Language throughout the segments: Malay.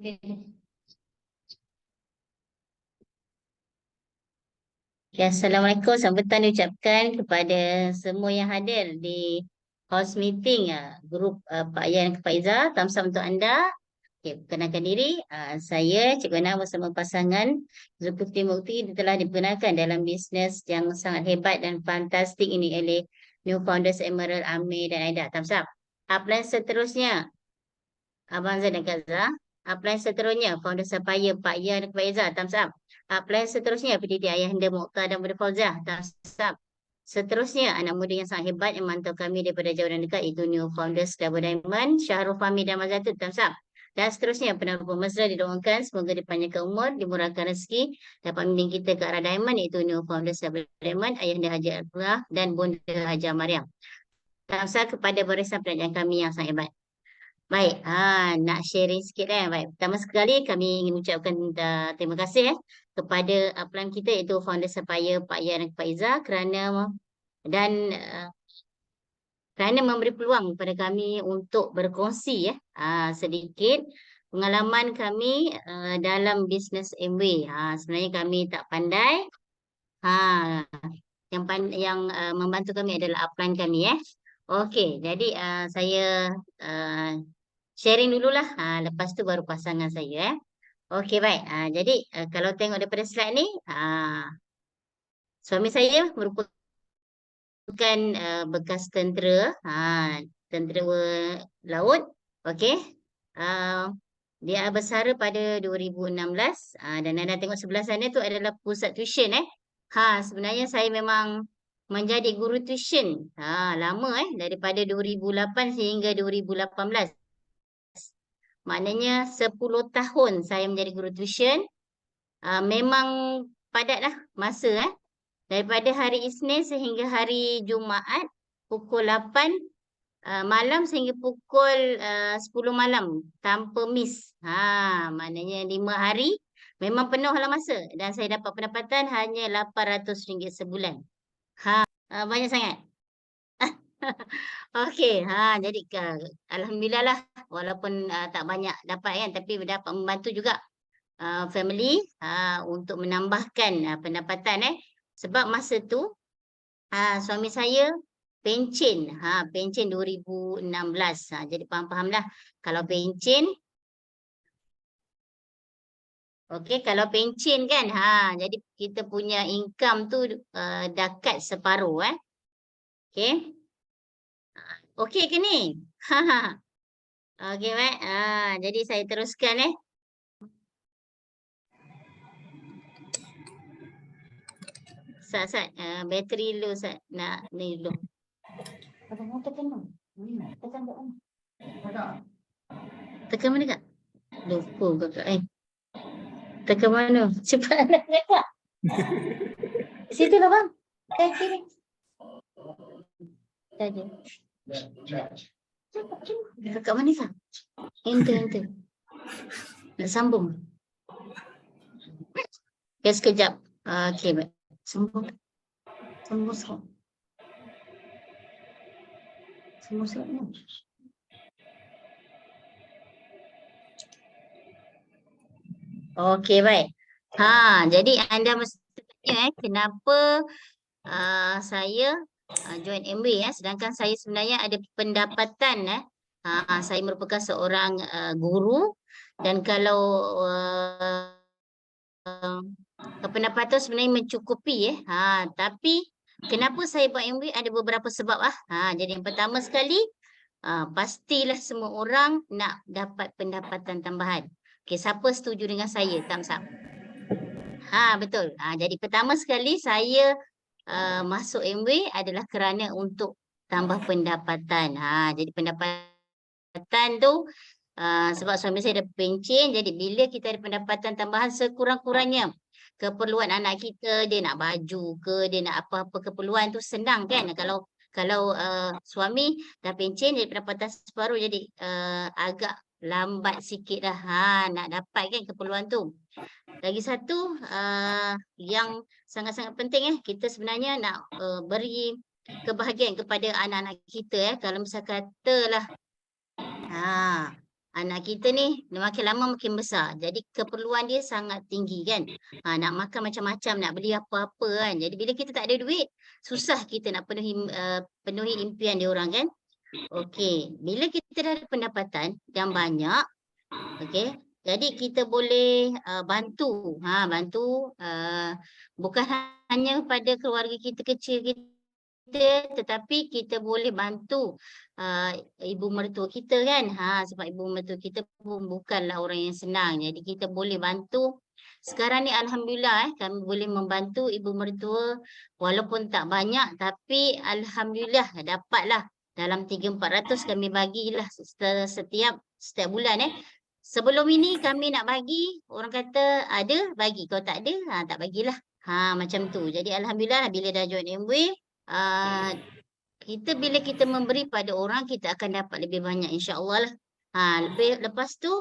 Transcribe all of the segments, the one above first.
Ya, Assalamualaikum. Sambutan diucapkan kepada semua yang hadir di house meeting grup Pak Yan dan Pak Iza. Thumbs up untuk anda. Okay, perkenalkan diri. Saya Cik Wana bersama pasangan Zulkifli Mukti telah diperkenalkan dalam bisnes yang sangat hebat dan fantastik ini oleh New Founders Emerald, Amir dan Aida. Thumbs up. Upline seterusnya, Abang Zain dan Kaza. Upline seterusnya, Founder Sapphire, Pak Yan dan Pak Iza. Thumbs up. Upline seterusnya, pendidik Ayahanda Mokhtar dan Budi Fauzah. Thumbs up. Seterusnya, anak muda yang sangat hebat yang memantau kami daripada jauh dan dekat, itu New Founders Double Diamond, Syahrul Fahmi dan Mazatul. Thumbs up. Dan seterusnya, penerus mesra didoakan semoga dipanjangkan umur, dimurahkan rezeki, dapat membimbing kita ke arah Diamond, iaitu New Founders Double Diamond, Ayahanda Haji Abdullah dan Bunda Haji Mariam. Thumbs up kepada barisan pelajar kami yang sangat hebat. Baik, nak sharing sikit Baik, pertama sekali kami ingin mengucapkan terima kasih kepada upline kita iaitu founder Sapphire Pak Yan dan Pak Iza dan kerana memberi peluang kepada kami untuk berkongsi sedikit pengalaman kami dalam bisnes Amway. Sebenarnya kami tak pandai. Yang membantu kami adalah upline kami. Okey, jadi saya sharing dululah. Lepas tu baru pasangan saya. Okey, baik. Jadi kalau tengok daripada slide ni, suami saya merupakan bekas tentera, tentera laut. Okey. Dia bersara pada 2016 dan anda tengok sebelah sana tu adalah pusat tuition. Sebenarnya saya memang menjadi guru tuition lama daripada 2008 sehingga 2018. Maknanya 10 tahun saya menjadi guru tuition. Memang padatlah masa daripada hari Isnin sehingga hari Jumaat pukul 8 malam sehingga pukul 10 malam tanpa miss. Maknanya 5 hari memang penuh lah masa dan saya dapat pendapatan hanya RM800 sebulan. Banyak sangat. Okey, jadi alhamdulillah lah walaupun tak banyak dapat kan tapi dapat membantu juga family untuk menambahkan pendapatan sebab masa tu suami saya pencen pencen 2016. Jadi faham-fahamlah kalau pencen. Okey, kalau pencen kan jadi kita punya income tu dekat separuh okey. Okey ke ni? Okey, baik. Jadi saya teruskan Sat, bateri low Sat. Nak ni dulu. Tekan mana? Tekan kat mana? Tekan mana kak? Lupa kakak Tekan mana? Cepat nak kak. Situ lah bang. Kiri. Tadi. Kat mana kak? Enter. Nak sambung. Okay, sekejap. Okay, baik. Sambung sekarang. Sambung sekarang. Okey, baik. Jadi anda mesti tanya kenapa saya join Amway sedangkan saya sebenarnya ada pendapatan saya merupakan seorang guru dan kalau pendapatan sebenarnya mencukupi tapi kenapa saya buat Amway ada beberapa sebab jadi yang pertama sekali pastilah semua orang nak dapat pendapatan tambahan. Okey, siapa setuju dengan saya? Thumbs up. Betul. Jadi pertama sekali saya masuk Amway adalah kerana untuk tambah pendapatan. Jadi pendapatan tu sebab suami saya ada pencen, jadi bila kita ada pendapatan tambahan sekurang-kurangnya keperluan anak kita, dia nak baju ke, dia nak apa-apa keperluan tu senang kan. Kalau suami dah pencen jadi pendapatan separuh jadi agak lambat sikit lah nak dapat kan keperluan tu. Lagi satu yang sangat-sangat penting kita sebenarnya nak beri kebahagiaan kepada anak-anak kita kalau misal katalah anak kita ni makin lama makin besar. Jadi keperluan dia sangat tinggi kan. Nak makan macam-macam, nak beli apa-apa kan. Jadi bila kita tak ada duit, susah kita nak penuhi impian dia orang kan. Okey, bila kita dah ada pendapatan yang banyak, okey, jadi kita boleh bantu, bantu bukan hanya pada keluarga kita kecil kita, tetapi kita boleh bantu ibu mertua kita kan. Sebab ibu mertua kita pun bukanlah orang yang senang. Jadi kita boleh bantu. Sekarang ni alhamdulillah kami boleh membantu ibu mertua walaupun tak banyak, tapi alhamdulillah dapatlah dalam 300-400 kami bagilah setiap bulan. Sebelum ini kami nak bagi, orang kata ada bagi, kalau tak ada tak bagilah. Macam tu. Jadi alhamdulillah bila dah join MWay, bila kita memberi pada orang, kita akan dapat lebih banyak insya-Allah lah. Lepas tu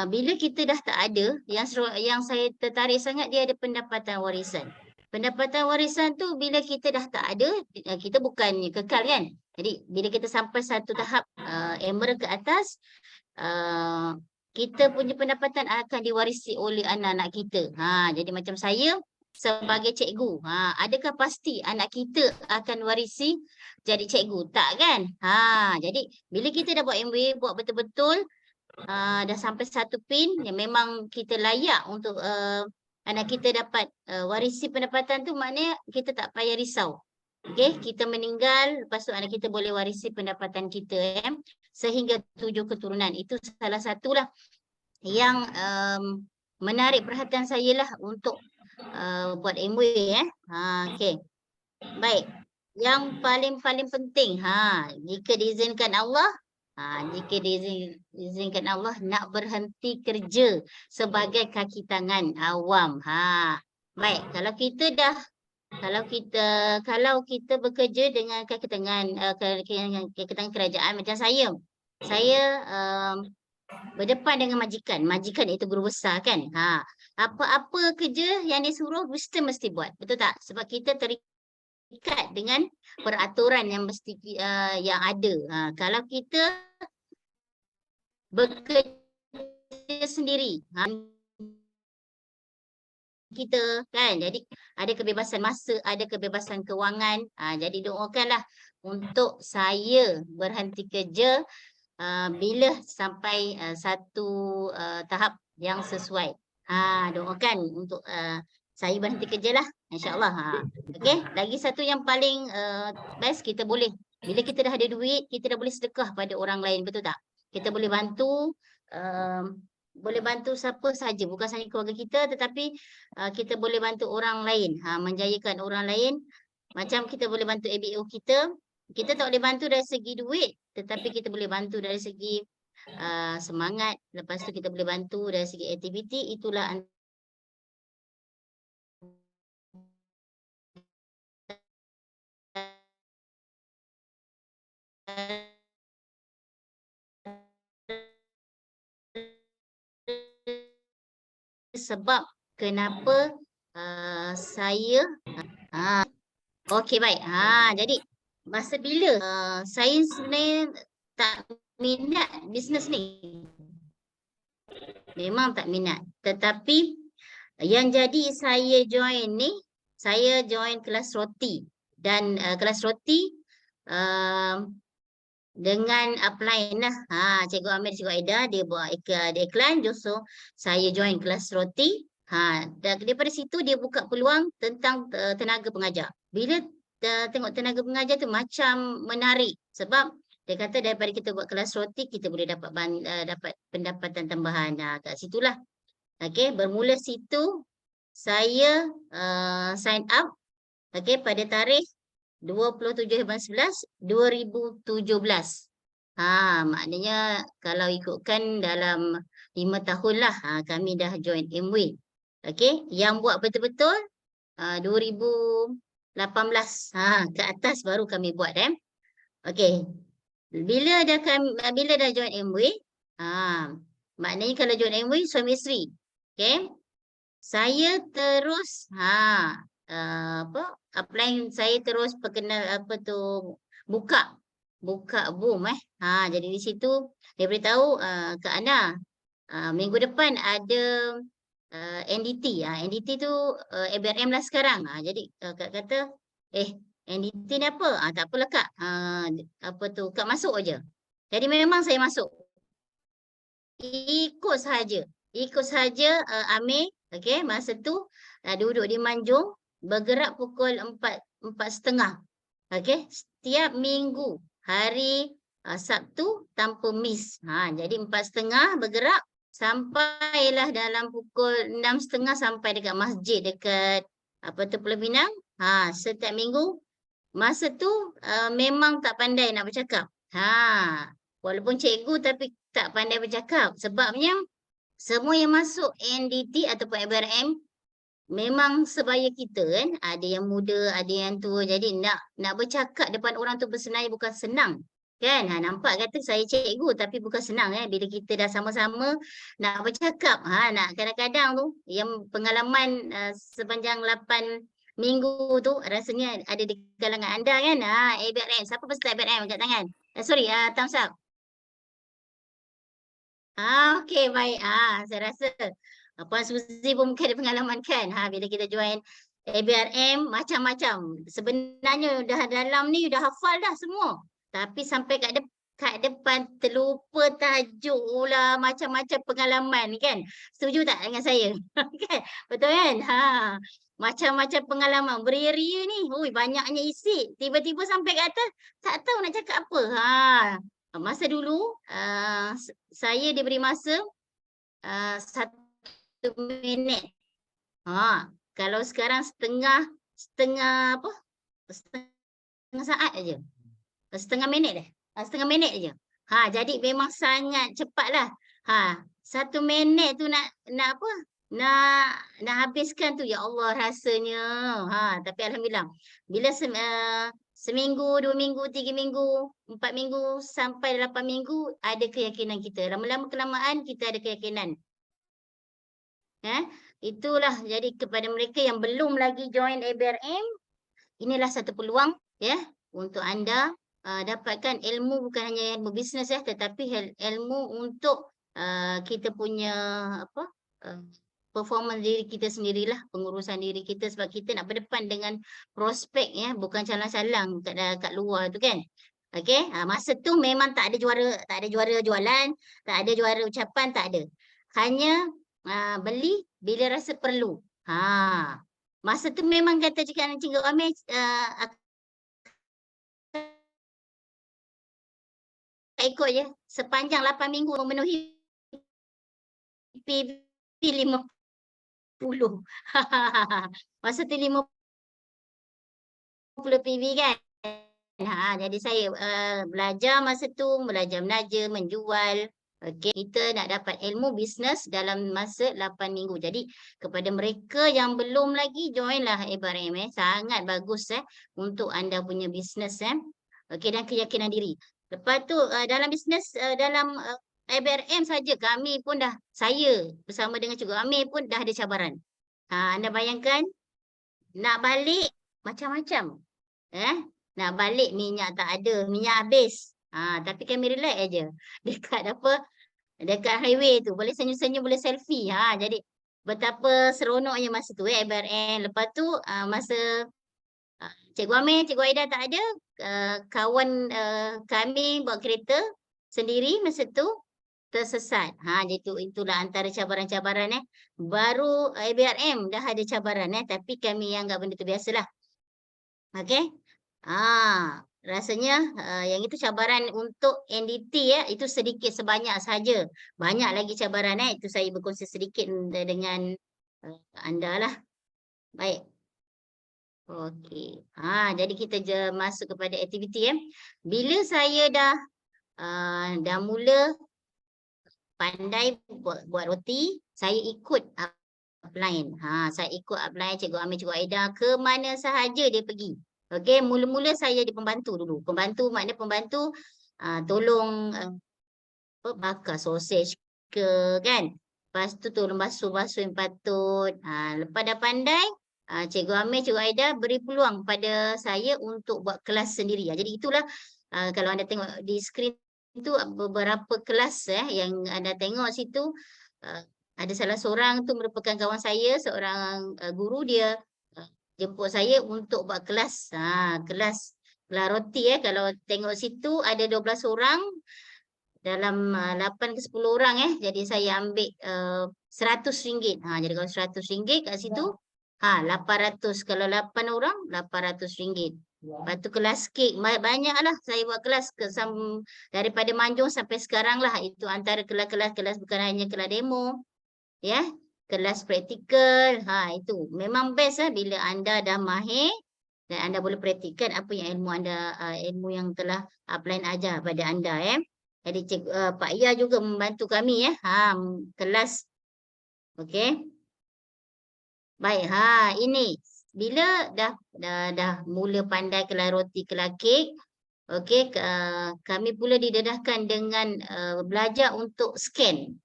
bila kita dah tak ada, yang saya tertarik sangat dia ada pendapatan warisan. Pendapatan warisan tu bila kita dah tak ada, kita bukan kekal kan. Jadi bila kita sampai satu tahap emerald ke atas, kita punya pendapatan akan diwarisi oleh anak-anak kita. Jadi macam saya sebagai cikgu, adakah pasti anak kita akan warisi jadi cikgu? Tak kan? Jadi bila kita dah buat MWay, buat betul-betul, dah sampai satu pin yang memang kita layak untuk anak kita dapat warisi pendapatan tu, maknanya kita tak payah risau. Okey, kita meninggal, lepas tu anak kita boleh warisi pendapatan kita sehingga 7 keturunan. Itu salah satulah yang menarik perhatian saya lah untuk buat MWay. Okey. Baik. Yang paling penting, jika diizinkan Allah, diizinkan Allah nak berhenti kerja sebagai kaki tangan awam. Baik, kalau kita bekerja dengan kaki tangan kerajaan macam saya berdepan dengan majikan itu guru besar kan. Apa kerja yang disuruh mesti buat, betul tak? Sebab kita terikat dengan peraturan yang yang ada. Kalau kita bekerja sendiri, kita kan, jadi ada kebebasan masa, ada kebebasan kewangan. Jadi doakanlah untuk saya berhenti kerja bila sampai satu tahap yang sesuai. Doakan untuk saya berhenti kerja lah, insya-Allah. Okey, lagi satu yang paling best, kita boleh bila kita dah ada duit, kita dah boleh sedekah pada orang lain, betul tak? Kita boleh bantu siapa saja, bukan sahaja keluarga kita, tetapi kita boleh bantu orang lain, menjayakan orang lain. Macam kita boleh bantu ABO kita tak boleh bantu dari segi duit, tetapi kita boleh bantu dari segi semangat. Lepas tu kita boleh bantu dari segi aktiviti. Itulah sebab kenapa saya okey, baik. Jadi masa bila saya sebenarnya tak minat bisnes ni. Memang tak minat. Tetapi yang jadi saya join ni, saya join kelas roti. Dan kelas roti dengan upline lah. Cikgu Amir, Cikgu Aida, dia buat iklan. So saya join kelas roti. Dan daripada situ dia buka peluang tentang tenaga pengajar. Bila tengok tenaga pengajar tu macam menarik. Sebab dia kata daripada kita buat kelas roti, kita boleh dapat pendapatan tambahan. Kat situlah. Okey, bermula situ saya sign up pada tarikh 27/11/2017. Maknanya kalau ikutkan dalam 5 tahun lah kami dah join MWay. Okey, yang buat betul-betul 2018 ke atas baru kami buat. Okey. Bila dah join MWay, maknanya kalau join MWay suami isteri. Okey. Saya terus upline, saya terus buka buka boom jadi di situ dia beritahu ke Ana minggu depan ada NDT. NDT tu ABRM lah sekarang. Jadi Kak kata, NDT ni apa? Tak apalah Kak. Apa tu, Kak masuk aja. Jadi memang saya masuk. Ikut sahaja. Ikut sahaja Amir. Okey, masa tu duduk di Manjung, bergerak pukul 4:30. Okey, setiap minggu hari Sabtu tanpa miss. Jadi 4:30 bergerak sampailah dalam pukul 6:30 sampai dekat masjid dekat apa tu Pulau Pinang. Setiap minggu masa tu memang tak pandai nak bercakap. Walaupun cikgu tapi tak pandai bercakap sebabnya semua yang masuk NDT ataupun ABRM memang sebaya kita kan, ada yang muda, ada yang tua. Jadi nak bercakap depan orang tu bersenayan bukan senang. Kan? Nampak kata saya cikgu tapi bukan senang bila kita dah sama-sama nak bercakap. Nak kadang-kadang tu yang pengalaman sepanjang 8 minggu tu rasanya ada di kalangan anda kan. ABRM, siapa peserta ABRM angkat tangan? Sorry, thumbs up. Okey, baik. Saya rasa Puan Suzy pun mungkin ada pengalaman kan. Bila kita join ABRM macam-macam. Sebenarnya dah dalam ni dah hafal dah semua. Tapi sampai kat depan terlupa tajuk pula macam-macam pengalaman kan. Setuju tak dengan saya? Kan? Betul kan? Macam-macam pengalaman. Beria-ria ni. Banyaknya isi. Tiba-tiba sampai kat atas tak tahu nak cakap apa. Masa dulu saya diberi masa 1 minit. Kalau sekarang setengah apa? Setengah saat aja. Setengah minit dah. Setengah minit aja. Jadi memang sangat cepatlah. 1 minit tu nak apa? Nak habiskan tu ya Allah rasanya. Tapi alhamdulillah. Bila seminggu, 2 minggu, 3 minggu, 4 minggu sampai 8 minggu ada keyakinan kita. Lama-lama kelamaan kita ada keyakinan. Itulah jadi kepada mereka yang belum lagi join ABRM, inilah satu peluang untuk anda dapatkan ilmu, bukan hanya ilmu bisnes tetapi ilmu untuk kita punya apa performance diri kita sendirilah, pengurusan diri kita sebab kita nak berdepan dengan prospek bukan calang-calang kat luar tu kan. Okey, masa tu memang tak ada juara jualan, tak ada juara ucapan, tak ada. Hanya beli bila rasa perlu. Masa tu memang kata cakap Cikgu Amir ikut je sepanjang 8 minggu memenuhi PV 50. Masa tu 50 PV kan. Jadi saya belajar masa tu, belajar menaja, menjual. Okey, kita nak dapat ilmu bisnes dalam masa 8 minggu. Jadi kepada mereka yang belum lagi joinlah ABRM sangat bagus untuk anda punya bisnes Okey, dan keyakinan diri. Lepas tu dalam bisnes dalam ABRM saja kami pun saya bersama dengan Cikgu Amir pun dah ada cabaran. Anda bayangkan nak balik macam-macam. Nak balik minyak tak ada, minyak habis. Tapi kami relax aja. Dekat highway tu boleh senyum-senyum, boleh selfie. Jadi betapa seronoknya masa tu ABRM. Lepas tu masa Cikgu Amir, Cikgu Aida tak ada, kawan kami bawa kereta sendiri masa tu tersesat. Itulah antara cabaran-cabaran Baru ABRM dah ada cabaran tapi kami yang anggap benda tu biasalah. Okey. Rasanya yang itu cabaran untuk NDT itu sedikit sebanyak saja. Banyak lagi cabaran itu saya berkongsi sedikit dengan anda lah. Baik. Okey. Jadi kita masuk kepada aktiviti Bila saya dah mula pandai buat roti, saya ikut upline. Saya ikut upline Cikgu Amir, Cikgu Aida ke mana sahaja dia pergi. Okey, mula-mula saya jadi pembantu dulu. Pembantu maknanya pembantu tolong bakar sausage ke kan. Lepas tu tolong basuh-basuh yang patut. Lepas dah pandai, Cikgu Amir, Cikgu Aida beri peluang pada saya untuk buat kelas sendiri. Jadi itulah Kalau anda tengok di skrin itu beberapa kelas yang anda tengok situ, ada salah seorang tu merupakan kawan saya, seorang guru, dia jemput saya untuk buat kelas. Kelas roti kalau tengok situ ada 12 orang dalam 8 ke 10 orang jadi saya ambil RM100. Jadi kalau RM100 kat situ 800, kalau 8 orang RM800. Lepas tu kelas kek banyaklah saya buat kelas daripada Manjung sampai sekarang lah. Itu antara kelas-kelas bukan hanya kelas demo ya, kelas praktikal. Itu memang best bila anda dah mahir dan anda boleh praktikkan apa yang ilmu yang telah upline ajar pada anda Jadi Pak Ia juga membantu kami kelas. Okey. Baik, ini bila dah mula pandai kelas roti, kelas kek, okey, kami pula didedahkan dengan belajar untuk scan.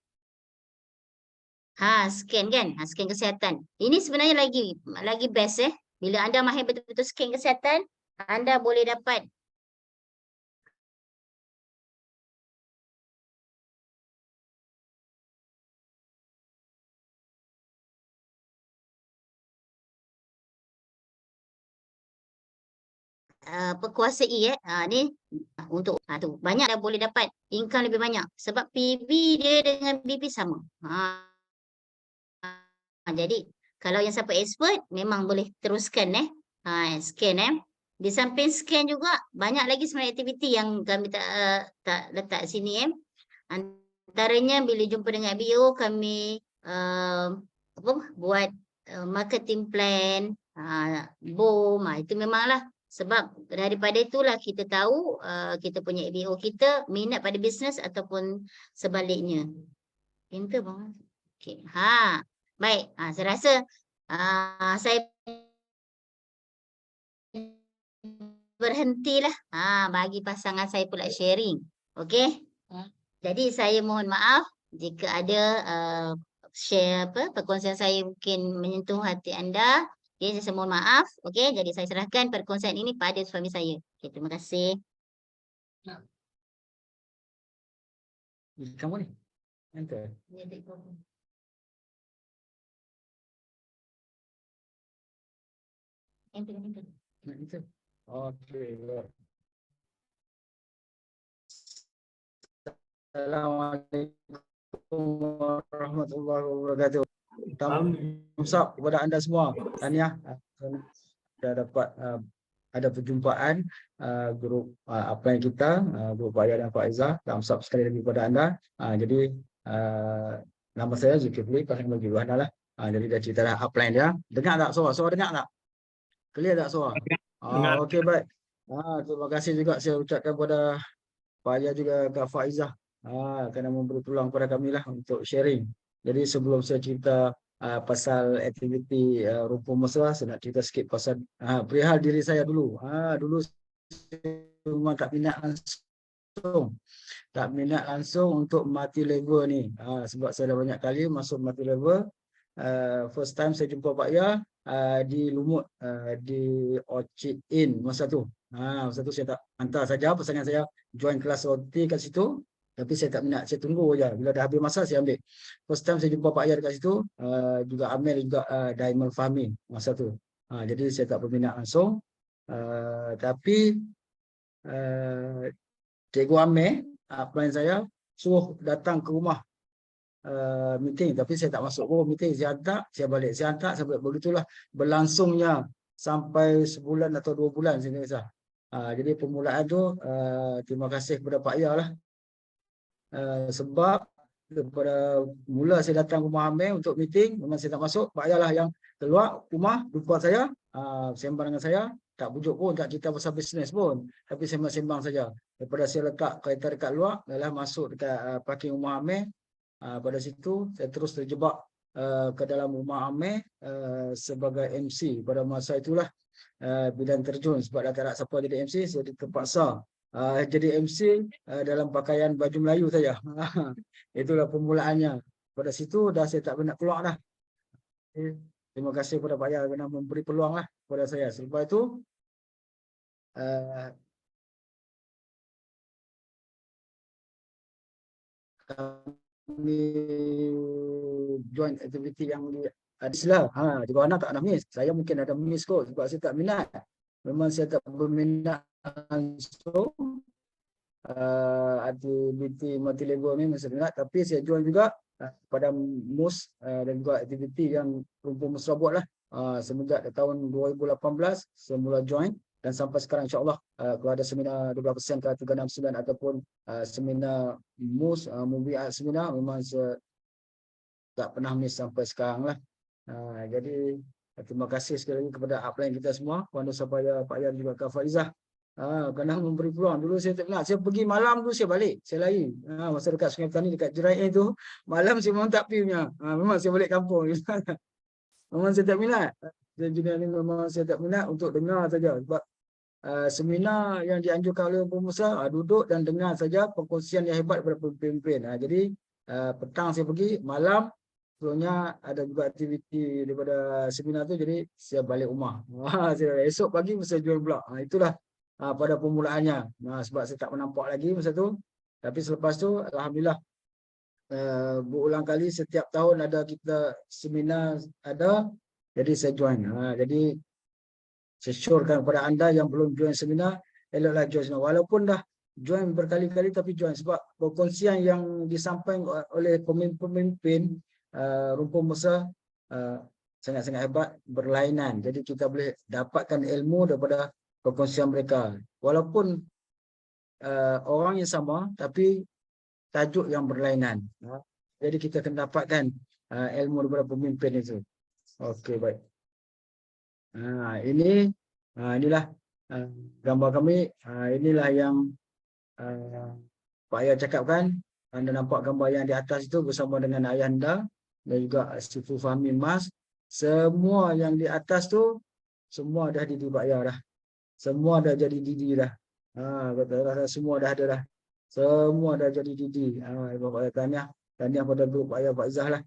Scan kan? Scan kesihatan. Ini sebenarnya lagi best Bila anda mahir betul-betul scan kesihatan, anda boleh dapat perkuasai ni untuk tu banyak dah boleh dapat income lebih banyak sebab PB dia dengan BP sama. Jadi kalau yang siapa expert memang boleh teruskan scan Di samping scan juga banyak lagi sebenarnya aktiviti yang kami tak letak sini Antaranya bila jumpa dengan BO kami buat marketing plan, BOM, itu memanglah sebab daripada itulah kita tahu kita punya BO kita minat pada bisnes ataupun sebaliknya. Pintar bang. Okey. Baik. Saya rasa saya berhentilah. Bagi pasangan saya pula sharing. Okey. Jadi saya mohon maaf jika ada share perkongsian saya mungkin menyentuh hati anda. Okay, saya mohon maaf. Okey, jadi saya serahkan perkongsian ini pada suami saya. Okay, terima kasih. Kamu ni? Enter. Enter. Okey. Assalamualaikum warahmatullahi wabarakatuh. Thumbs up kepada anda semua. Tahniah dah dapat ada perjumpaan grup upline kita, grup Pak Aya dan Pak Izzah. Thumbs up sekali lagi kepada anda. Jadi nama saya Zulkifli Teknologi Wahana lah. Jadi dah cerita dah upline dia. Dengar tak suara? Suara dengar tak? Clear tak suara? Okey, baik. Terima kasih juga saya ucapkan kepada Pak Aya juga Kak Faizah kerana memberi peluang kepada kami lah untuk sharing. Jadi sebelum saya cerita pasal aktiviti rumpun mesra, saya nak cerita sikit pasal perihal diri saya dulu. Dulu saya memang tak minat langsung. Tak minat langsung untuk multi level ni. Sebab saya dah banyak kali masuk multi level. First time saya jumpa Pak Aya di Lumut, di Orchid Inn masa tu. Masa tu saya tak hantar saja pasangan saya join kelas roti kat situ, tapi saya tak minat, saya tunggu je bila dah habis masa saya ambil. First time saya jumpa Pak Aya dekat situ, juga Amel juga Diamond Farming masa tu. Jadi saya tak berminat langsung, tapi Cikgu Amel upline saya suruh datang ke rumah meeting, tapi saya tak masuk meeting, saya hantar, saya balik, saya hantar sampai begitulah berlangsungnya sampai sebulan atau 2 bulan saya rasa. Jadi permulaan tu terima kasih kepada Pak Aya lah. Sebab daripada mula saya datang rumah Amel untuk meeting, memang saya tak masuk, Pak Aya lah yang keluar rumah, jumpa saya, sembang dengan saya, tak pujuk pun, tak cerita pasal bisnes pun, tapi sembang-sembang saja. Daripada saya letak kereta dekat luar, adalah masuk dekat parking rumah Amel. Pada situ saya terus terjebak ke dalam rumah Amel sebagai MC. Pada masa itulah bidang terjun, sebab dah tak ada siapa jadi MC, saya terpaksa jadi MC dalam pakaian baju Melayu saja. Itulah permulaannya. Pada situ dah saya tak nak keluar dah. Terima kasih kepada Pak Aya kerana memberi peluang lah kepada saya. Selepas itu kami join aktiviti yang di Islam. Di bawah anak tak ada miss. Saya mungkin ada miss kot sebab saya tak minat. Memang saya tak berminat langsung. Aktiviti multilingual ni saya minat, tapi saya join juga pada MUS dan juga aktiviti yang Rumpun Mesra buat lah. Semenjak tahun 2018 saya mula join dan sampai sekarang insyaAllah kalau ada seminar 12% ke 369 ataupun seminar MUS, movie art seminar, memang saya tak pernah miss sampai sekarang lah. Jadi terima kasih sekali lagi kepada upline kita semua, Puan Dosa Paya, Pak Yan juga Kak Faizah. Kerana memberi peluang. Dulu saya tak minat. Saya pergi malam tu saya balik. Saya lari. Masa dekat Sungai Petani, dekat Jerai tu, malam saya memang tak pergi punya. Memang saya balik kampung. Memang saya tak minat. Jenis ni memang saya tak minat untuk dengar saja. Sebab seminar yang dianjurkan oleh pemusa, duduk dan dengar saja perkongsian yang hebat daripada pemimpin. Jadi petang saya pergi, malam sebelumnya ada juga aktiviti daripada seminar tu, jadi saya balik rumah. Esok pagi saya jual pula. Itulah pada permulaannya. Sebab saya tak menampak lagi masa tu. Tapi selepas tu alhamdulillah berulang kali setiap tahun ada kita seminar ada, jadi saya join. Jadi saya syorkan kepada anda yang belum join seminar, eloklah join seminar. Walaupun dah join berkali-kali tapi join, sebab perkongsian yang disampaikan oleh pemimpin Rumpun Mesra sangat-sangat hebat, berlainan. Jadi kita boleh dapatkan ilmu daripada perkongsian mereka. Walaupun orang yang sama tapi tajuk yang berlainan. Jadi kita akan dapatkan ilmu daripada pemimpin itu. Okey, baik. Inilah gambar kami. Inilah yang Pak Ayah cakapkan. Anda nampak gambar yang di atas itu bersama dengan ayahanda dan juga Sifu Fahmi Mas. Semua yang di atas tu semua dah Didi Pak Ayah dah. Semua dah jadi Didi dah. Semua dah ada dah. Semua dah jadi Didi. Bapak Ayah tahniah pada grup Pak Ayah Pak Izzah lah.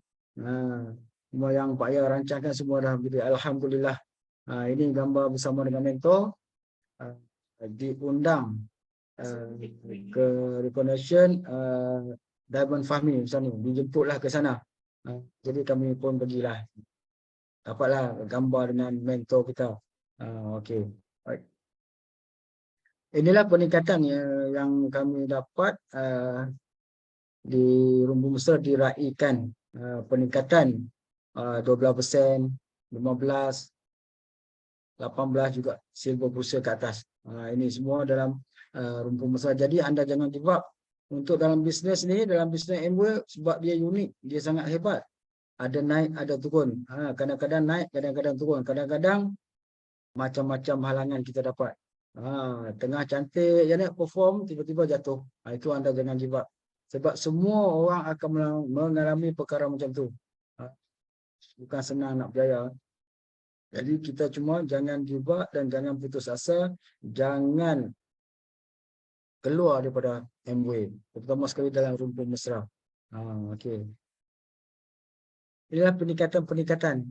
Semua yang Pak Ayah rancangkan semua dah jadi. Alhamdulillah. Ini gambar bersama dengan mentor. Diundang ke recognition Diamond Fahmi misalnya. Dijemputlah ke sana. Jadi kami pun pergilah. Dapatlah gambar dengan mentor kita. Okey. Baik. Inilah peningkatan yang kami dapat di Rumpun Mesra, diraikan peningkatan 12%, 15%, 18 juga silver pulsa ke atas. Ini semua dalam Rumpun Mesra. Jadi anda jangan give up untuk dalam bisnes ni, dalam bisnes Amway, sebab dia unik, dia sangat hebat. Ada naik, ada turun. Kadang-kadang naik, kadang-kadang turun. Kadang-kadang macam-macam halangan kita dapat. Tengah cantik je nak perform, tiba-tiba jatuh. Itu anda jangan give up. Sebab semua orang akan mengalami perkara macam tu. Bukan senang nak berjaya. Jadi kita cuma jangan give up dan jangan putus asa. Jangan keluar daripada Amway. Terutama sekali dalam Rumpun Mesra. Okey. Inilah peningkatan-peningkatan.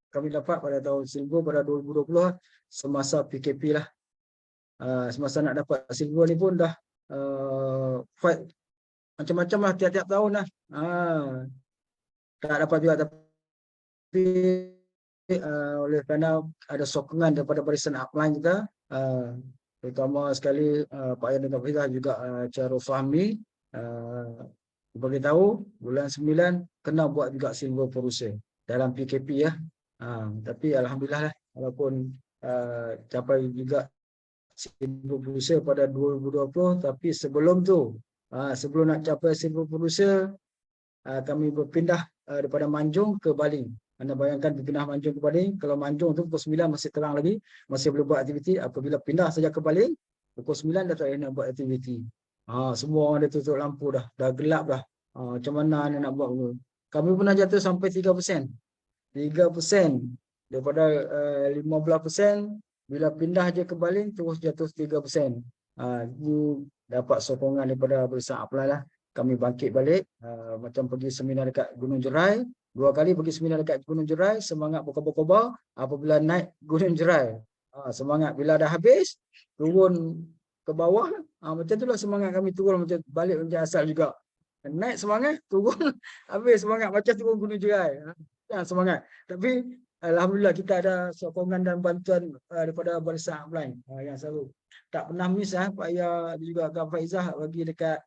Kami dapat pada tahun silver pada 2020 semasa PKP lah. Semasa nak dapat silver ni pun dah fight macam-macam lah tiap-tiap tahun lah. Tak dapat juga, tapi oleh kerana ada sokongan daripada barisan upline kita, terutama sekali Pak Yan dan Faizah juga Charul Fahmi, beritahu bulan 9 kena buat juga silver producer dalam PKP ya. Tapi alhamdulillah lah, walaupun capai juga silver producer pada 2020, tapi sebelum tu, sebelum nak capai silver producer, kami berpindah daripada Manjung ke Baling. Anda bayangkan berpindah Manjung ke Baling, kalau Manjung tu pukul 9 masih terang lagi, masih boleh buat aktiviti. Apabila pindah saja ke Baling, pukul 9 dah tak nak buat aktiviti. Semua orang dah tutup lampu dah gelap dah. Macam mana anda nak buat? Kami pernah jatuh sampai 3%. 3% daripada 15%, bila pindah je ke Baling terus jatuh 3%. Dapat sokongan daripada barisan upline lah. Kami bangkit balik, macam pergi seminar dekat Gunung Jerai, 2 kali pergi seminar dekat Gunung Jerai, semangat berkobar-kobar. Apabila naik Gunung Jerai, semangat. Bila dah habis, turun ke bawah, macam itulah semangat kami turun, macam balik macam asal juga. naik semangat, turun habis semangat macam turun gunung jerai. Semangat. Tapi alhamdulillah kita ada sokongan dan bantuan daripada barisan upline yang selalu tak pernah miss Pak Ayah juga Kak Faizah bagi dekat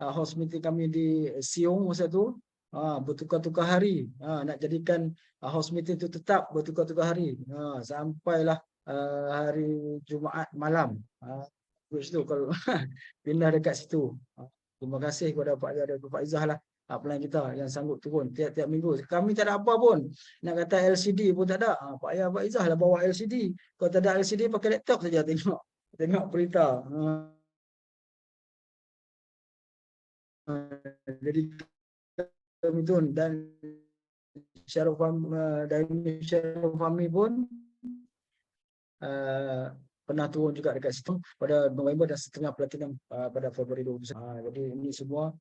house meeting kami di Siung masa tu. Bertukar-tukar hari. Nak jadikan house meeting tu tetap bertukar-tukar hari. Sampailah hari Jumaat malam. Which tu kalau pindah dekat situ. Terima kasih kepada Pak Ayah dan Pak Faizah lah. Pelan kita yang sanggup turun tiap-tiap minggu. Kami tak ada apa pun. Nak kata LCD pun tak ada. Pak Ayah Pak Faizah lah bawa LCD. Kalau tak ada LCD pakai laptop saja tengok berita. Jadi kami tu dan Syarul Fahmi pun pernah turun juga dekat situ pada November dan setengah platinum pada Februari 2021. Jadi ini semua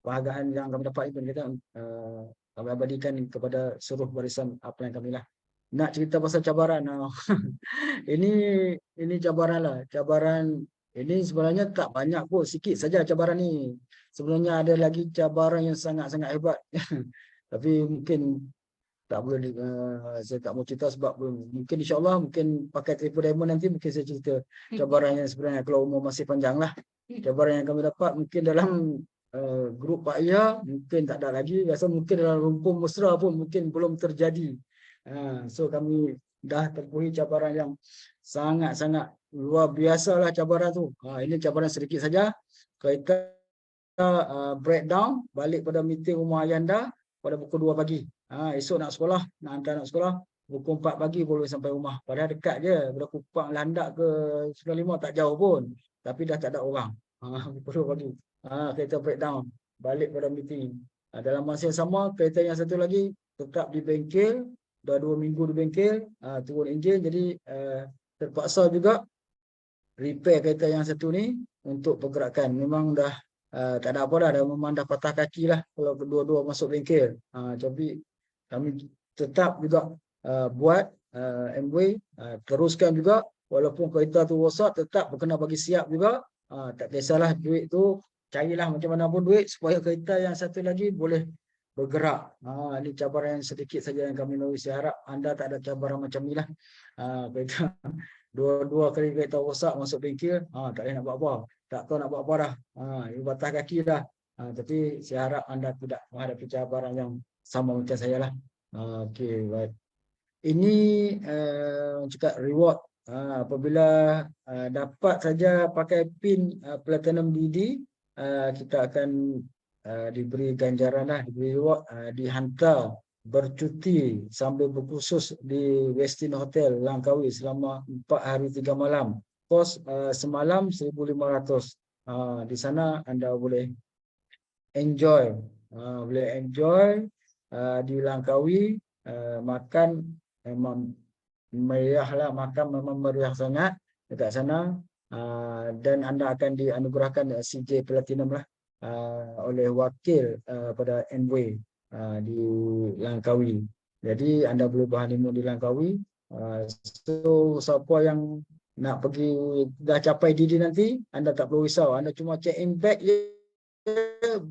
penghargaan yang kami dapat itu kita kami abadikan kepada seluruh barisan upline kami lah. Nak cerita pasal cabaran. Ini cabaran lah. Cabaran ini sebenarnya tak banyak pun, sikit saja cabaran ni. Sebenarnya ada lagi cabaran yang sangat-sangat hebat. Tapi mungkin tak boleh saya tak mau cerita sebab mungkin insya-Allah mungkin pakai Triple Diamond nanti mungkin saya cerita cabaran yang sebenarnya kalau umur masih panjang lah. Cabaran yang kami dapat mungkin dalam grup Pak Ayah mungkin tak ada lagi, rasa mungkin dalam rumpun mesra pun mungkin belum terjadi. So kami dah tempuhi cabaran yang sangat-sangat luar biasa lah cabaran tu. Ini cabaran sedikit saja. Kita breakdown balik pada meeting rumah Ayanda pada pukul 2 pagi. Esok nak sekolah, nak hantar anak sekolah, pukul 4 pagi boleh sampai rumah. Padahal dekat je, pada Kupang Landak ke 95 tak jauh pun. Tapi dah tak ada orang. Pukul 2 pagi. Kereta breakdown, balik pada meeting. Dalam masa yang sama, kereta yang satu lagi tetap di bengkel, dah 2 minggu di bengkel, turun enjin, jadi terpaksa juga repair kereta yang satu ni untuk pergerakan. Memang dah tak ada apa dah memang dah patah kaki lah kalau kedua-dua masuk bengkel. Tapi kami tetap juga buat MW, teruskan juga walaupun kereta tu rosak tetap kena bagi siap juga. Tak kisahlah duit tu, carilah macam mana pun duit supaya kereta yang satu lagi boleh bergerak. Ini cabaran yang sedikit saja yang kami lalui. Saya harap anda tak ada cabaran macam ni lah. Kereta dua kali kereta rosak masuk bengkel, tak boleh nak buat apa. Tak tahu nak buat apa dah. Ini patah kaki dah. Tapi saya harap anda tidak menghadapi cabaran yang sama macam saya lah. Okey, baik. Ini cakap reward. Apabila dapat saja pakai pin Platinum DD, kita akan diberi ganjaran lah, diberi reward, dihantar bercuti sambil berkhusus di Westin Hotel Langkawi selama 4 hari 3 malam. Kos semalam 1,500. Di sana anda boleh enjoy, di Langkawi. Makan memang meriah lah, makan memang meriah sangat dekat sana. Dan anda akan dianugerahkan CJ Platinum lah oleh wakil pada Envoy di Langkawi. Jadi anda boleh berhoneymoon di Langkawi. So siapa yang nak pergi dah capai DD nanti, anda tak perlu risau. Anda cuma check in bag je,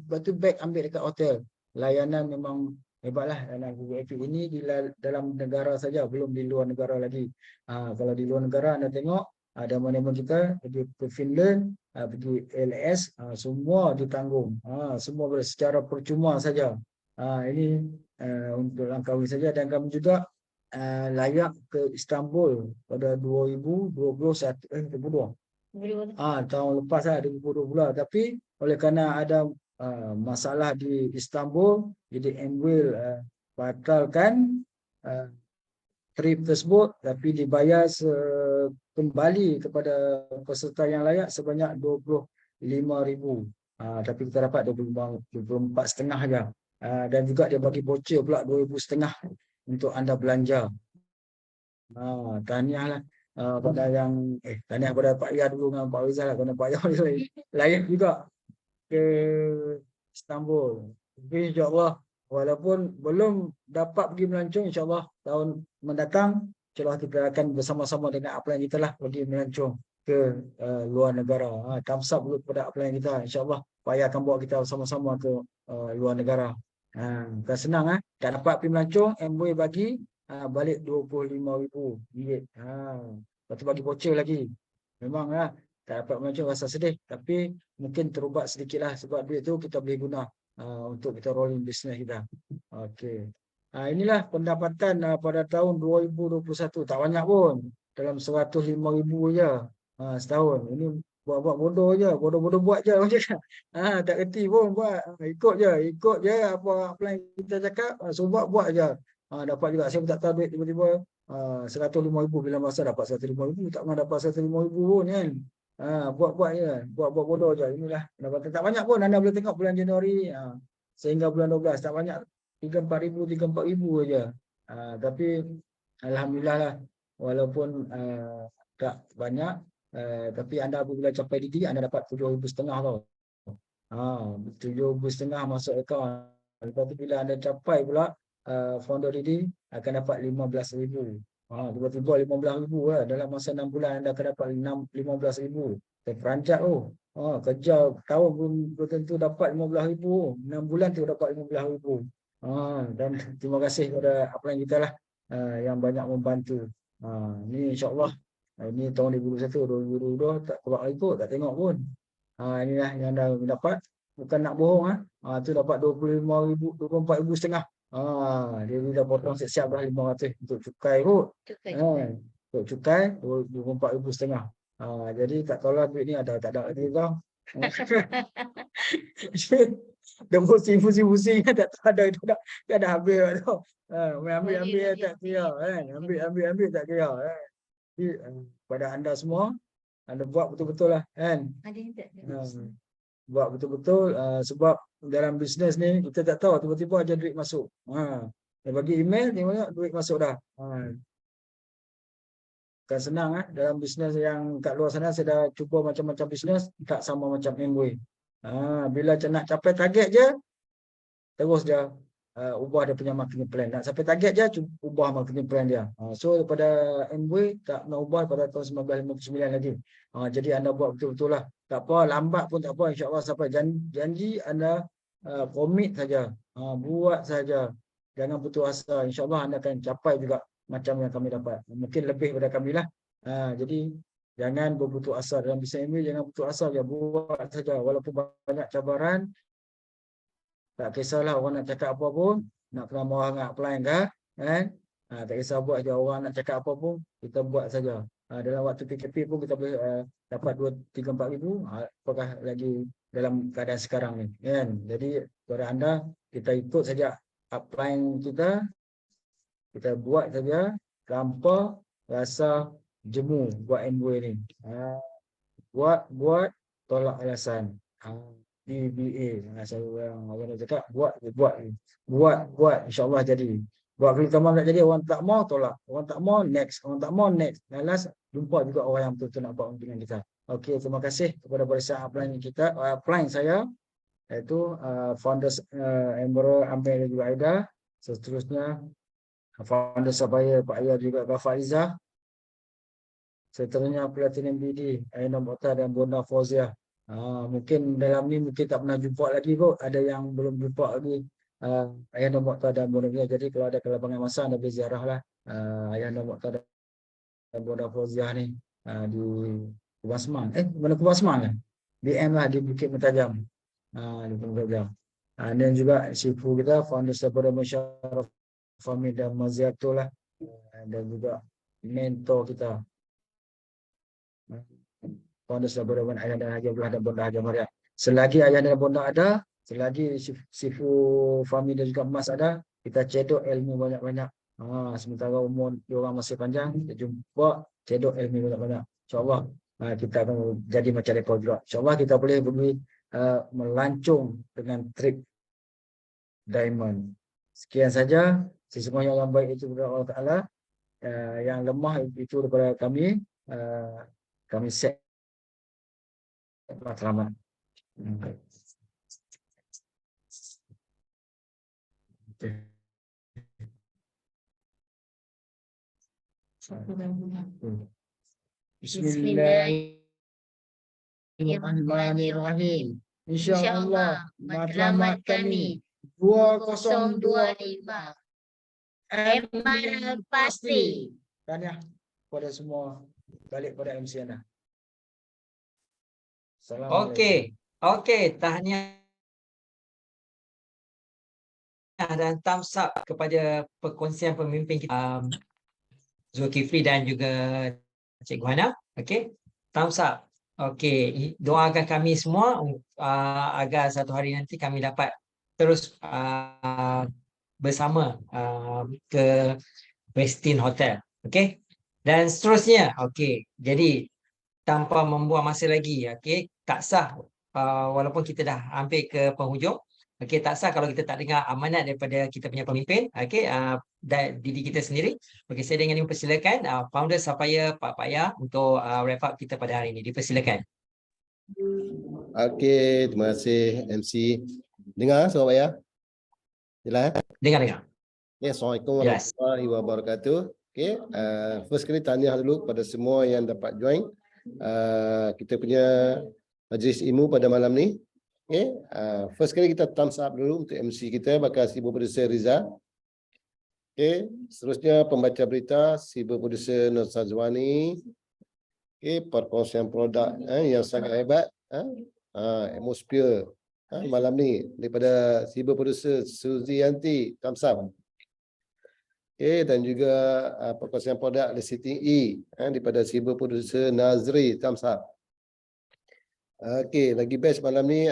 batu bag ambil dekat hotel. Layanan memang hebatlah. Layanan VIP ini di dalam negara saja, belum di luar negara lagi. Kalau di luar negara anda tengok ada mana-mana kita pergi ke Finland, pergi LS, semua ditanggung. Semua secara percuma saja. Ini untuk Langkawi saja. Dan kami juga layak ke Istanbul pada 2021 tahun lepas lah, 2020. Tapi oleh kerana ada masalah di Istanbul, jadi Emwil batalkan trip tersebut, tapi dibayar kembali kepada peserta yang layak sebanyak 25,000. Tapi kita dapat 24,500 saja. Dan juga dia bagi voucher pula 2,500 untuk anda belanja. Tahniah lah pada yang tahniah pada Pak Ayah dulu dengan Pak Rizal lah, kerana Pak Ayah layak juga ke Istanbul. Tapi insyaAllah walaupun belum dapat pergi melancong, insyaAllah tahun mendatang insyaAllah kita akan bersama-sama dengan upline kita lah pergi melancong ke luar negara. Thumbs up dulu kepada plan kita. InsyaAllah Pak akan bawa kita sama-sama ke luar negara. Bukan senang tak dapat pergi melancong, Amway bagi balik RM25,000. Lepas tu bagi voucher lagi. Memang tak dapat melancong rasa sedih, tapi mungkin terubat sedikit lah sebab duit tu kita boleh guna untuk kita rolling business kita. Okey. Inilah pendapatan pada tahun 2021. Tak banyak pun. Dalam 105,000 je setahun. Ini buat-buat bodoh je. Bodoh-bodoh buat je. Tak kerti pun buat. Ikut je. Ikut je apa yang kita cakap. So buat je. Dapat juga. Saya pun tak tahu duit tiba-tiba 105,000. Bila masa dapat 105,000. Tak pernah dapat 105,000 pun kan. Buat-buat je. Buat-buat bodoh je. Inilah pendapatan. Tak banyak pun. Anda boleh tengok bulan Januari sehingga bulan 12. Tak banyak. 3-4 ribu aja. Tapi alhamdulillah lah, walaupun tak banyak, tapi anda apabila capai DD anda dapat 7,500 tau. 7,500 masuk akaun. Lepas tu bila anda capai pula founder DD akan dapat 15,000. Tiba-tiba 15,000 lah. Dalam masa 6 bulan anda akan dapat 15,000. Terperanjat kerja tahun belum tentu dapat 15,000. 6 bulan tu dapat 15,000. Dan terima kasih kepada upline kita lah yang banyak membantu. Ni insyaAllah ini tahun 2021, 2022 tak keluar ikut, tak tengok pun. Inilah yang anda dapat. Bukan nak bohong tu dapat 25,000, 24,500. Dia dah potong siap-siap dah 500 untuk cukai kot. Untuk cukai 24,500. Jadi tak tahulah duit ni ada tak ada lagi tau. Dah pusing-pusing tak tahu ada itu dah habis tu. Ambil tak kira kan. Ambil tak kira kan. Jadi pada anda semua anda buat betul-betul lah kan. Buat betul-betul sebab dalam bisnes ni kita tak tahu tiba-tiba aja duit masuk. Dia bagi email tengok duit masuk dah. Bukan senang dalam bisnes yang kat luar sana saya dah cuba macam-macam bisnes tak sama macam Amway. Bila nak capai target je terus dia ubah dia punya marketing plan. Nak sampai target je ubah marketing plan dia. So daripada Amway tak nak ubah pada tahun 1959 lagi. Jadi anda buat betul-betul lah. Tak apa lambat pun tak apa, insya-Allah sampai janji anda komit saja. Buat saja. Jangan putus asa. Insya-Allah anda akan capai juga macam yang kami dapat. Mungkin lebih daripada kami lah. Jadi jangan berputus asa dalam bisnes ini, jangan putus asa je, buat saja walaupun banyak cabaran. Tak kisahlah orang nak cakap apa pun, nak kena marah dengan upline kan? Tak kisah buat je, orang nak cakap apa pun, kita buat saja. Dalam waktu PKP pun kita boleh dapat 2, 3, 4 ribu, apakah lagi dalam keadaan sekarang ni kan? Jadi kepada anda, kita ikut saja upline kita buat saja tanpa rasa jemu buat Amway ni. Buat tolak alasan. DBA. Saya orang cakap buat insya-Allah jadi. Buat kalau kamu nak jadi, orang tak mau tolak. Orang tak mau next, orang tak mau next. Dan last jumpa juga orang yang betul-betul nak buat dengan kita. Okey, terima kasih kepada barisan upline kita, upline saya iaitu founders Emerald Amir dan juga Aida. Seterusnya founder Sabaya Pak Ayah juga Kak Faiza. Seterusnya Platinum BD Aina Mokhtar dan Bonda Fauzia. Mungkin dalam ni mungkin tak pernah jumpa lagi kot. Ada yang belum jumpa lagi Aina Mokhtar dan Bonda Fauzia. Jadi kalau ada kelapangan masa anda boleh ziarah lah Aina Mokhtar dan Bonda Fauzia ni di Kubang Semang. Mana Kubang Semang kan? DM lah di Bukit Mentajam. Di Bukit Mentajam. Dan juga Sifu kita founder daripada Masyarakat Fahmi dan Maziatul lah. Dan juga mentor kita founder daripada Ayah dan Haji Abdullah dan Bonda Haji Maria. Selagi Ayah dan Bonda ada, selagi Sifu Fahmi dan juga Mas ada, kita cedok ilmu banyak-banyak. Sementara umur diorang masih panjang, kita jumpa cedok ilmu banyak-banyak. InsyaAllah kita akan jadi macam mereka juga. InsyaAllah kita boleh melancung dengan trip diamond. Sekian saja. Sesungguhnya yang baik itu daripada Allah Ta'ala. Yang lemah itu daripada kami. Kami set selamat. Bismillah. Bismillahirrahmanirrahim. InsyaAllah matlamat kami 2025 Emal pasti. Tahniah kepada semua, balik pada MC Ana. Assalamualaikum. Okey, okey, tahniah dan thumbs up kepada perkongsian pemimpin kita, Zulkifli dan juga Cikgu Hana. Okey, thumbs up. Okey, doakan kami semua agar satu hari nanti kami dapat terus bersama ke Westin Hotel. Okey. Dan seterusnya, okey. Jadi tanpa membuang masa lagi, okey, tak sah walaupun kita dah hampir ke penghujung. Okey, tak sah kalau kita tak dengar amanat daripada kita punya pemimpin, okey, dan diri kita sendiri. Okey, saya dengan ini mempersilakan founder Sapphire Pak Paya untuk wrap up kita pada hari ini. Dipersilakan. Okey, terima kasih MC. Dengar suara Paya? Jelas? Dengar. Ya, Assalamualaikum Jelas. warahmatullahi wabarakatuh. Okey, first kali tahniah dulu kepada semua yang dapat join kita punya majlis ilmu pada malam ni. Okey, first kali kita thumbs up dulu untuk MC kita, bakal Sibuk Producer Riza. Okey, seterusnya pembaca berita Sibuk Producer Nur Sazwani. Okey, perkongsian produk yang sangat hebat, atmosphere malam ni daripada Sibuk Producer Suzianti, thumbs up. Okay, dan juga perkongsian produk Listing E daripada Sibuk Producer Nazri, thumbs up. Okey, lagi best malam ni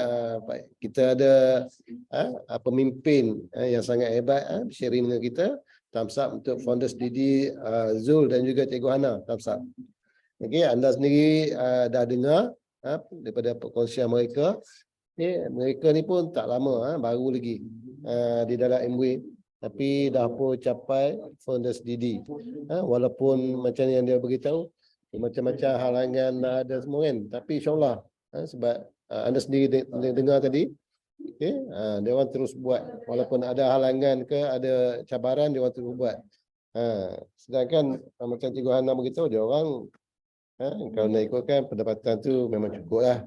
kita ada pemimpin yang sangat hebat sharing dengan kita, thumbs up untuk founders Didi, Zul dan juga Cikgu Hana, thumbs up. Okey, anda sendiri dah dengar daripada perkongsian mereka. Okay, mereka ni pun tak lama, baru lagi di dalam MW. Tapi dah pun capai founders Didi. Walaupun macam yang dia beritahu, macam-macam halangan ada semua kan. Tapi insyaAllah, sebab anda sendiri dengar tadi, okay, dia orang terus buat. Walaupun ada halangan ke, ada cabaran, dia orang terus buat. Sedangkan macam Cikgu Hana beritahu, dia orang kalau nak ikutkan pendapatan tu memang cukup lah.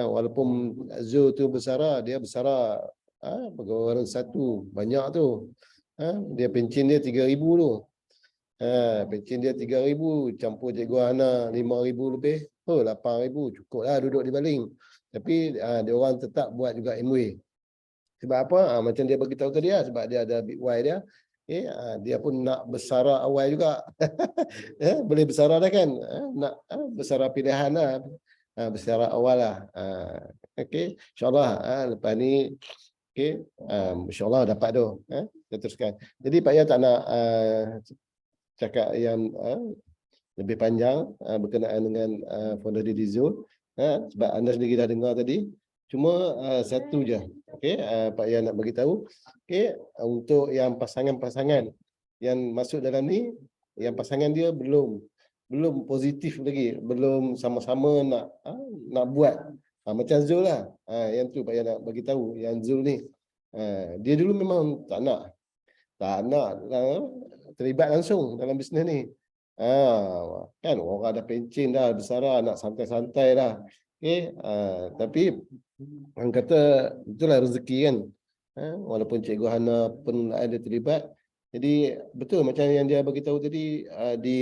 Walaupun Zul tu bersara, dia bersara pegawai satu banyak tu. Dia pencen dia 3,000 tu. Pencen dia 3,000 campur Cikgu Hana 5,000 lebih. 8,000 cukup lah duduk di baling. Tapi dia orang tetap buat juga MW. Sebab apa? Macam dia beritahu tadi lah, sebab dia ada big Y dia. Dia pun nak bersara awal juga. Boleh bersara dah kan? Nak bersara pilihan lah. Bersara awal lah. Okay. InsyaAllah lepas ni okay, insyaAllah dapat tu. Kita teruskan. Jadi Pak Ya tak nak cakap yang lebih panjang berkenaan dengan founder Didi Zul. Sebab anda sendiri dah dengar tadi. Cuma satu je. Okay, Pak Ya nak beritahu. Okay, untuk yang pasangan-pasangan yang masuk dalam ni, yang pasangan dia belum positif lagi, belum sama-sama nak buat. Macam Zul lah. Yang tu Pak Ya nak beritahu. Yang Zul ni, dia dulu memang tak nak terlibat langsung dalam bisnes ni. Kan orang dah pencen dah, bersara, nak santai-santai dah. Okay, tapi orang kata itulah rezeki kan. Walaupun Cikgu Hana pun ada terlibat. Jadi betul macam yang dia beritahu tadi di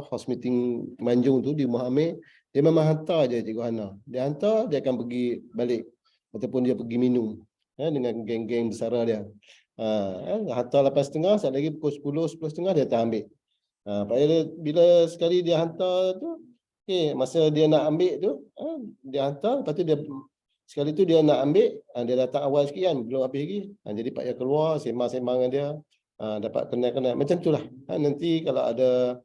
house meeting Manjung tu di Muhammad, dia memang hantar je Cikgu Hana. Dia hantar, dia akan pergi balik ataupun dia pergi minum dengan geng-geng bersara dia. Hantar 8.30, saat lagi pukul 10, 10.30 dia tak ambil. Bila sekali dia hantar tu, okay, masa dia nak ambil tu, dia hantar, lepas tu dia sekali tu dia nak ambil, dia datang awal sikit kan, belum habis lagi. Jadi Pak Ya keluar, sembang-sembang dengan dia, dapat kenal-kenal. Macam tu lah. Nanti kalau ada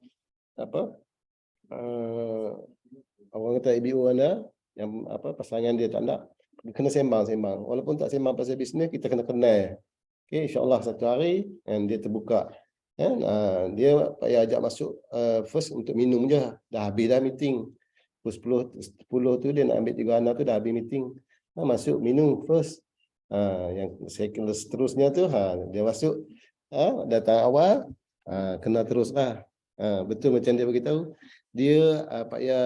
orang kata IBO anda, yang pasangan dia tak nak, kena sembang-sembang. Walaupun tak sembang pasal bisnes, kita kena kenal. Okay, insyaAllah satu hari dia terbuka. Dia Pak Ya ajak masuk first untuk minum je. Dah habis dah meeting. Pukul 10 tu dia nak ambil Cikgu Hana tu dah habis meeting. Masuk minum first. Yang second seterusnya tu dia masuk datang awal, kena terus lah. Betul macam dia beritahu. Dia Pak Ya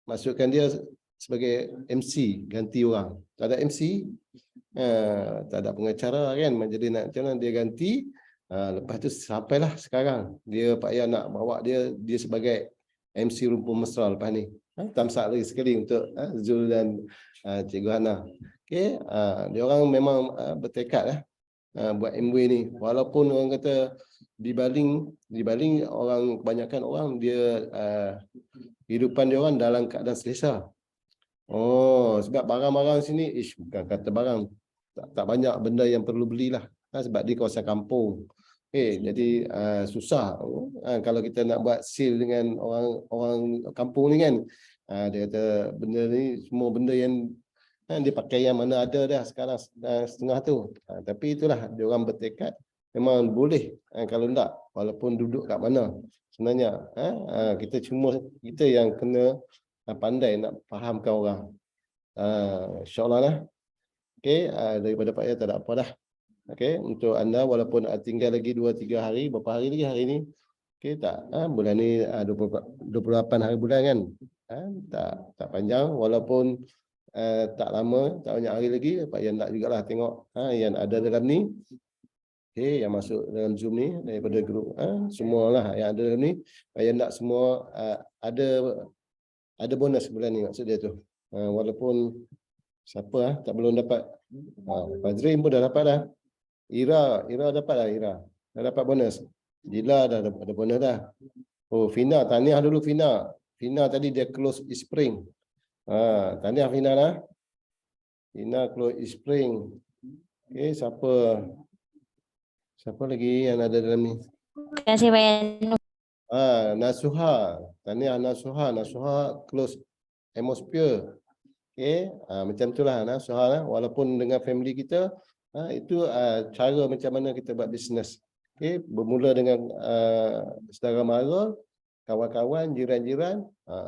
masukkan dia sebagai MC ganti orang. Tak ada MC, tak ada pengacara kan, jadi nak macam mana dia ganti. Lepas tu sampailah sekarang dia Pak Yan nak bawa dia sebagai MC Rumpun Mesra lepas ni. Thumbs up lagi sekali untuk Zul dan Cikgu Hana. Okey, dia orang memang bertekad buat MW ni. Walaupun orang kata dibaling orang, kebanyakan orang dia kehidupan dia orang dalam keadaan selesa. Sebab barang-barang sini bukan kata barang, tak banyak benda yang perlu belilah. Sebab di kawasan kampung. Jadi susah kalau kita nak buat sale dengan orang kampung ni kan. Dia kata benda ni semua benda yang dia pakai yang mana ada dah sekarang setengah tu. Tapi itulah dia orang bertekad memang boleh kalau tak, walaupun duduk kat mana sebenarnya kita yang kena pandai nak fahamkan orang. InsyaAllah lah. Okey, daripada Pak Yan tak ada apa dah. Okey, untuk anda walaupun tinggal lagi 2-3 hari, berapa hari lagi hari ni? Okey, tak bulan ni 28 hari bulan kan. Tak panjang, walaupun tak lama, tak banyak hari lagi. Pak Yan nak jugalah tengok yang ada dalam ni. Okey, yang masuk dalam Zoom ni daripada grup semualah yang ada dalam ni. Pak Yan nak semua ada bonus bulan ni, maksud dia tu. Walaupun siapa tak belum dapat. Fazrin pun dah dapat dah. Ira dapat dah, Ira. Dah dapat bonus. Jila dah ada bonus dah. Fina, tahniah dulu Fina. Fina tadi dia close Spring. Tahniah Fina lah. Fina close Spring. Okey, siapa lagi yang ada dalam ni? Terima kasih Pak Yan. Nasuha. Tahniah Nasuha. Nasuha close Atmosphere. Okey, macam itulah Nasuha lah. Walaupun dengan family kita, itu cara macam mana kita buat bisnes. Okey, bermula dengan saudara mara, kawan-kawan, jiran-jiran,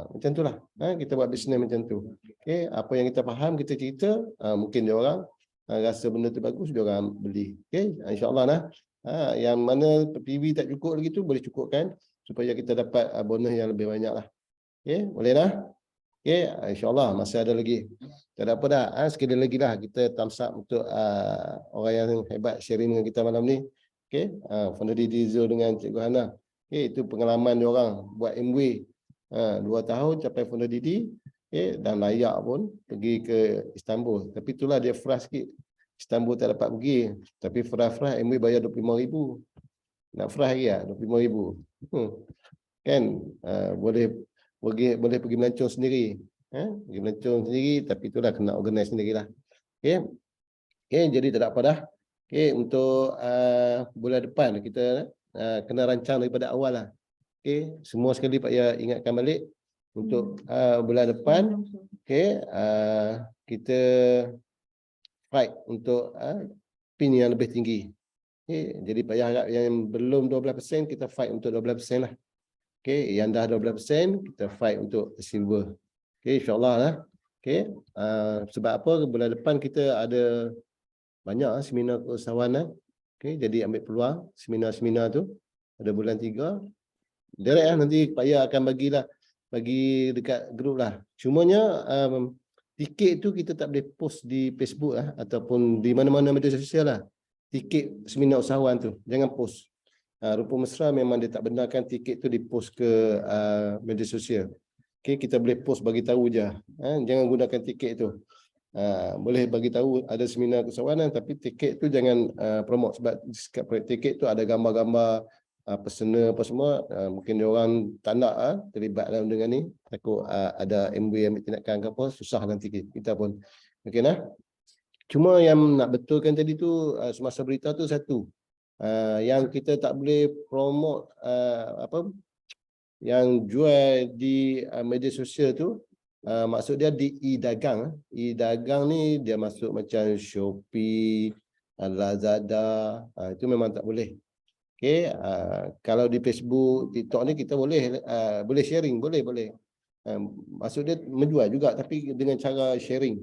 macam itulah. Kita buat bisnes macam tu. Okey, apa yang kita faham kita cerita, mungkin dia orang rasa benda tu bagus, dia orang beli. Okey, insya-Allah lah. Yang mana PV tak cukup lagi tu boleh cukupkan supaya kita dapat bonus yang lebih banyak lah. Okey, boleh dah? Okey, insya-Allah masih ada lagi. Tak ada apa dah. Sekali lagi lah kita thumbs up untuk orang yang hebat sharing dengan kita malam ni. Okey, Founder Didi Zul dengan Cikgu Hana. Okey, itu pengalaman dia orang buat MW 2 tahun capai Founder Didi. Okey, dan layak pun pergi ke Istanbul. Tapi itulah dia frust sikit. Istanbul tak dapat pergi. Tapi frust MW bayar 25,000. Nak frust lagi lah 25,000. Kan boleh pergi melancong sendiri. Pergi melancong sendiri, tapi itulah kena organize sendirilah. Okey. Okey, jadi tak ada apa dah. Okey, untuk bulan depan kita kena rancang daripada awal lah. Okey, semua sekali Pak Ya ingatkan balik untuk bulan depan. Okey, kita fight untuk pin yang lebih tinggi. Okey, jadi Pak Ya harap yang belum 12% kita fight untuk 12% lah. Okey, yang dah 12% kita fight untuk silver. Okey, insya-Allah lah. Okey, sebab apa bulan depan kita ada banyak seminar keusahawanan. Okey, jadi ambil peluang seminar-seminar tu pada bulan 3. Direct lah nanti Pak Ya akan bagi dekat grup lah. Cumanya tiket tu kita tak boleh post di Facebook lah ataupun di mana-mana media sosial lah. Tiket seminar usahawan tu jangan post. Rumpun Mesra memang dia tak benarkan tiket tu dipost ke media sosial. Okey, kita boleh post bagi tahu je. Jangan gunakan tiket tu. Boleh bagi tahu ada seminar keusahawanan tapi tiket tu jangan promote sebab dekat tiket tu ada gambar-gambar personal apa semua. Mungkin dia orang tak nak terlibat dalam dengan ni. Takut ada MW yang tindakan ke apa, susah nanti kita pun. Okey nah. Cuma yang nak betulkan tadi tu semasa berita tu satu. Yang kita tak boleh promote yang jual di media sosial tu, maksud dia di e-dagang. E-dagang ni dia masuk macam Shopee, Lazada, itu memang tak boleh. Okey, kalau di Facebook, TikTok ni kita boleh sharing, boleh. Maksud dia menjual juga tapi dengan cara sharing.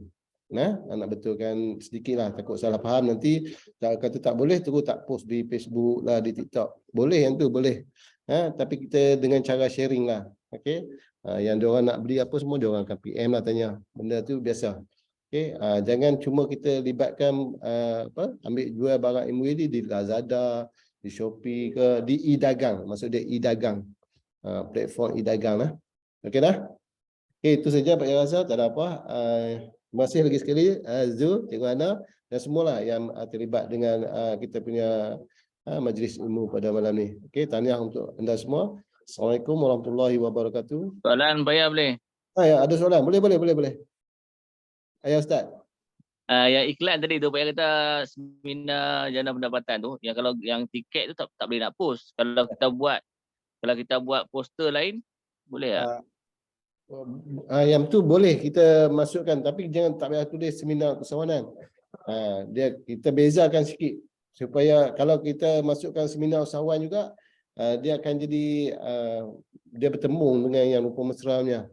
Nak betulkan sedikit lah, takut salah faham nanti kata tak boleh terus tak post di Facebook lah, di TikTok. Boleh yang tu boleh. Tapi kita dengan cara sharing lah. Okey. Yang diorang nak beli apa semua, diorang akan PM lah tanya. Benda tu biasa. Okay, jangan cuma kita libatkan ambil jual barang MUA di Lazada, di Shopee ke, di e-dagang. Maksud dia e-dagang. Platform e-dagang lah. Okey dah? Okey, itu saja Pak Rasa, tak ada apa. Terima kasih lagi sekali Zul, Cikgu Ana dan semualah yang terlibat dengan kita punya majlis ilmu pada malam ni. Okey, tahniah untuk anda semua. Assalamualaikum warahmatullahi wabarakatuh. Soalan bayar boleh? Ya, ada soalan? Boleh. Ayah Ustaz. Yang iklan tadi tu Pak kata seminar jana pendapatan tu, yang kalau yang tiket tu tak boleh nak post. Kalau kita buat poster lain boleh tak? Yang tu boleh kita masukkan, tapi jangan tak payah tulis seminar usahawanan. Kita bezakan sikit supaya kalau kita masukkan seminar usahawan juga, dia akan jadi dia bertembung dengan yang rupa mesranya.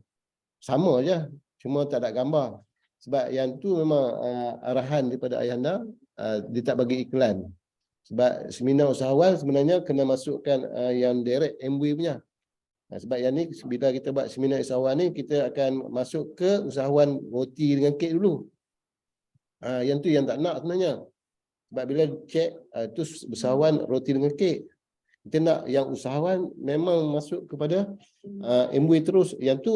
Sama aja, cuma tak ada gambar. Sebab yang tu memang arahan daripada ayahanda, dia tak bagi iklan. Sebab seminar usahawan sebenarnya kena masukkan yang direct MW punya. Sebab yang ni bila kita buat seminar usahawan ni, kita akan masuk ke usahawan roti dengan kek dulu. Yang tu yang tak nak sebenarnya. Sebab bila cek tu usahawan roti dengan kek, kita nak yang usahawan memang masuk kepada MW terus. Yang tu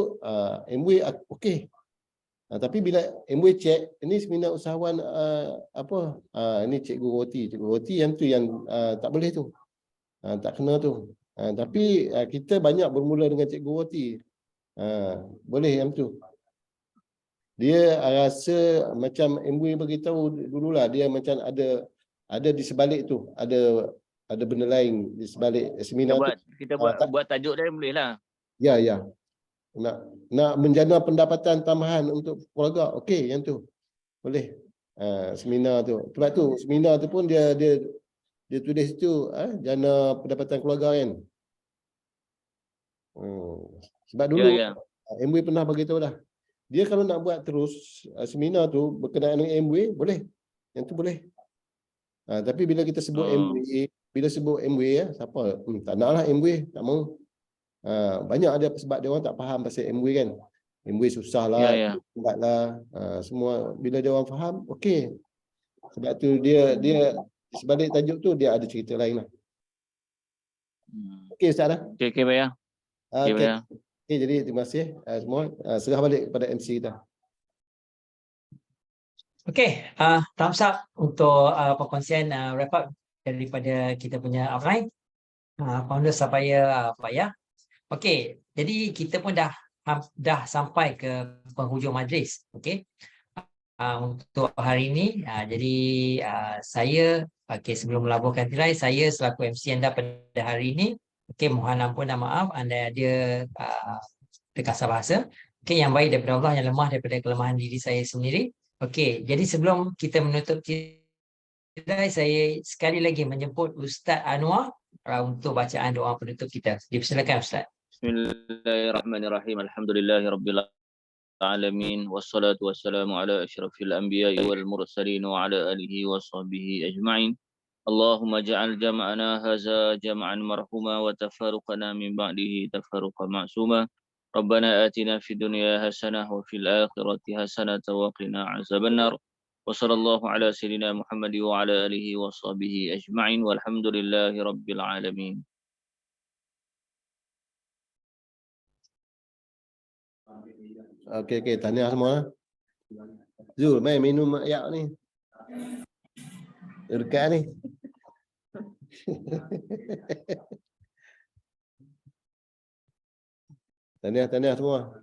MW okey. Tapi bila MW cek, ini seminar usahawan ini cikgu roti yang tu yang tak boleh tu. Tak kena tu. Tapi kita banyak bermula dengan cikgu roti. Boleh yang tu. Dia rasa macam MW beritahu dululah, dia macam ada di sebalik tu, ada benda lain di sebalik seminar kita buat tajuk dia boleh lah. Ya. Nak menjana pendapatan tambahan untuk keluarga, okey yang tu. Boleh. Seminar tu. Sebab tu seminar tu pun dia tulis tu jana pendapatan keluarga kan. Sebab dulu MW pernah bagi tahu dah. Dia kalau nak buat terus seminar tu berkenaan dengan MW boleh. Yang tu boleh. Tapi bila kita sebut MW, siapa? Tak naklah MW, tak mau. Banyak ada sebab dia orang tak faham pasal MW kan. MW susah lah, lambat lah. Semua bila dia orang faham, okey. Sebab tu dia sebalik tajuk tu dia ada cerita lain lah. Okey Ustaz dah. Okey bayar. Okey, jadi terima kasih semua. Serah balik kepada MC kita. Okey, thumbs up untuk perkongsian wrap up daripada kita punya outline. Founder Sapphire Pak Ya. Okey, jadi kita pun dah sampai ke penghujung majlis. Okey. Untuk hari ini, jadi saya sebelum melaburkan tirai, saya selaku MC anda pada hari ini, okey, mohon ampun dan maaf anda ada terkasar bahasa. Okey, yang baik daripada Allah, yang lemah daripada kelemahan diri saya sendiri. Okey, jadi sebelum kita menutup tirai, saya sekali lagi menjemput Ustaz Anwar untuk bacaan doa penutup kita. Dipersilakan Ustaz. Bismillahirrahmanirrahim. Alhamdulillahirabbil alamin wassalatu wassalamu ala asyrafil anbiya'i wal mursalin wa ala alihi washabbihi ajma'in. Allahumma ja'al jama'ana hadza jam'an marhuma wa tafarruqana min ba'dihi tafarruqan ma'suma. Rabbana atina fid dunya hasanah wa fil akhirati hasanah wa qina azabannar. Wa sallallahu ala sayyidina Muhammad wa ala alihi washabbihi ajma'in walhamdulillahi rabbil alamin. Okey, tahniah semua. Zul, main minum ayak ni. Dekat ni. Tahniah semua.